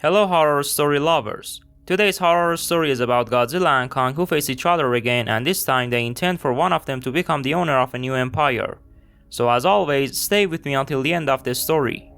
Hello horror story lovers! Today's horror story is about Godzilla and Kong who face each other again, and this time they intend for one of them to become the owner of a new empire. So as always, stay with me until the end of the story.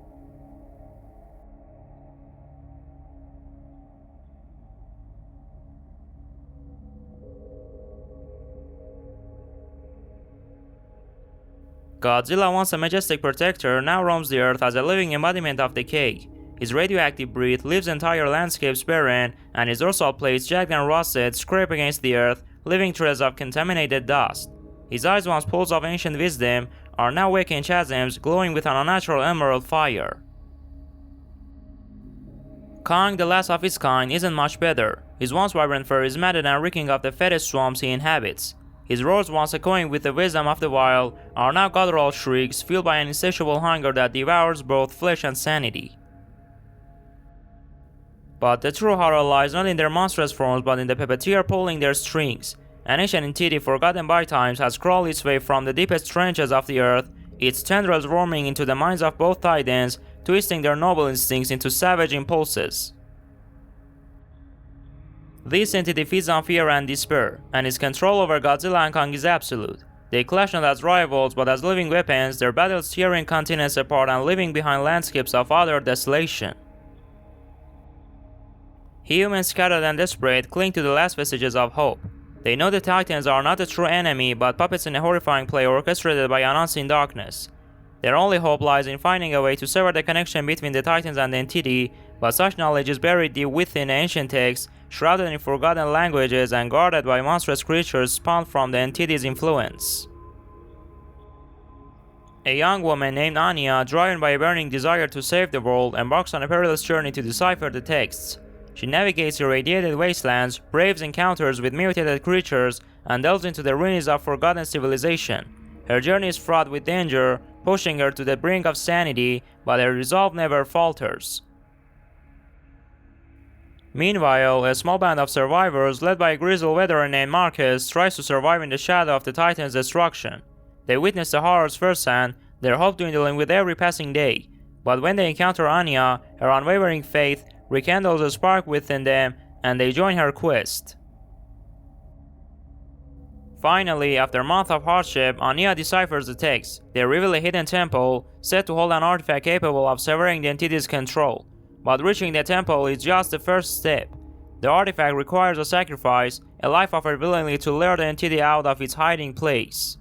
Godzilla, once a majestic protector, now roams the earth as a living embodiment of decay. His radioactive breath leaves entire landscapes barren, and his dorsal plates, jagged and rusted, scrape against the earth, leaving trails of contaminated dust. His eyes, once pools of ancient wisdom, are now vacant chasms glowing with an unnatural emerald fire. Kong, the last of his kind, isn't much better. His once vibrant fur is matted and reeking of the fetish swamps he inhabits. His roars, once echoing with the wisdom of the wild, are now guttural shrieks fueled by an insatiable hunger that devours both flesh and sanity. But the true horror lies not in their monstrous forms but in the puppeteer pulling their strings. An ancient entity forgotten by times has crawled its way from the deepest trenches of the earth, its tendrils worming into the minds of both titans, twisting their noble instincts into savage impulses. This entity feeds on fear and despair, and its control over Godzilla and Kong is absolute. They clash not as rivals but as living weapons, their battles tearing continents apart and leaving behind landscapes of utter desolation. Humans, scattered and desperate, cling to the last vestiges of hope. They know the Titans are not a true enemy, but puppets in a horrifying play orchestrated by an unseen darkness. Their only hope lies in finding a way to sever the connection between the Titans and the entity, but such knowledge is buried deep within ancient texts, shrouded in forgotten languages and guarded by monstrous creatures spawned from the entity's influence. A young woman named Anya, driven by a burning desire to save the world, embarks on a perilous journey to decipher the texts. She navigates irradiated wastelands, braves encounters with mutated creatures, and delves into the ruins of forgotten civilization. Her journey is fraught with danger, pushing her to the brink of sanity, but her resolve never falters. Meanwhile, a small band of survivors, led by a grizzled veteran named Marcus, tries to survive in the shadow of the Titan's destruction. They witness the horrors firsthand, their hope dwindling with every passing day. But when they encounter Anya, her unwavering faith rekindles a spark within them, and they join her quest. Finally, after a month of hardship, Anya deciphers the text. They reveal a hidden temple, said to hold an artifact capable of severing the entity's control. But reaching the temple is just the first step. The artifact requires a sacrifice, a life offered willingly to lure the entity out of its hiding place.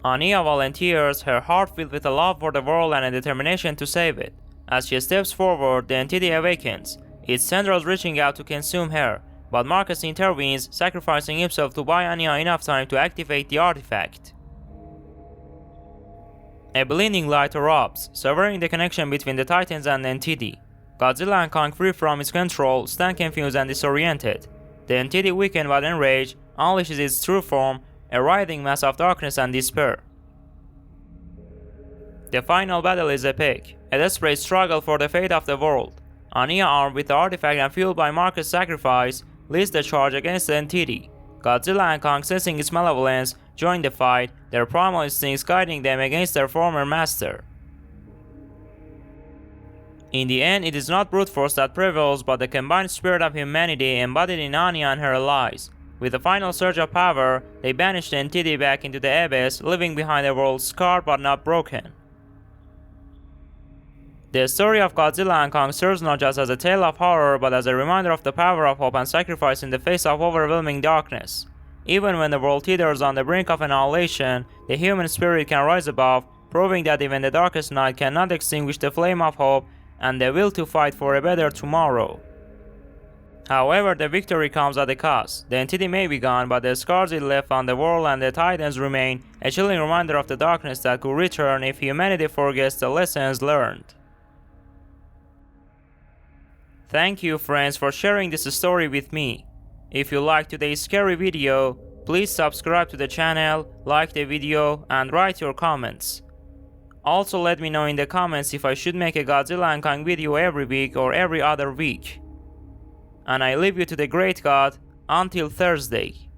Anya volunteers, her heart filled with a love for the world and a determination to save it. As she steps forward, the entity awakens, its tendrils reaching out to consume her, but Marcus intervenes, sacrificing himself to buy Anya enough time to activate the artifact. A blinding light erupts, severing the connection between the Titans and the entity. Godzilla and Kong, free from its control, stand confused and disoriented. The entity, weakened but enraged, unleashes its true form, a writhing mass of darkness and despair. The final battle is epic, a desperate struggle for the fate of the world. Anya, armed with the artifact and fueled by Marcus' sacrifice, leads the charge against the entity. Godzilla and Kong, sensing its malevolence, join the fight, their primal instincts guiding them against their former master. In the end, it is not brute force that prevails, but the combined spirit of humanity embodied in Anya and her allies. With a final surge of power, they banish the entity back into the abyss, leaving behind a world scarred but not broken. The story of Godzilla and Kong serves not just as a tale of horror, but as a reminder of the power of hope and sacrifice in the face of overwhelming darkness. Even when the world teeters on the brink of annihilation, the human spirit can rise above, proving that even the darkest night cannot extinguish the flame of hope and the will to fight for a better tomorrow. However, the victory comes at a cost. The entity may be gone, but the scars it left on the world and the Titans remain, a chilling reminder of the darkness that could return if humanity forgets the lessons learned. Thank you friends for sharing this story with me. If you liked today's scary video, please subscribe to the channel, like the video, and write your comments. Also let me know in the comments if I should make a Godzilla and Kong video every week or every other week. And I leave you to the great God until Thursday.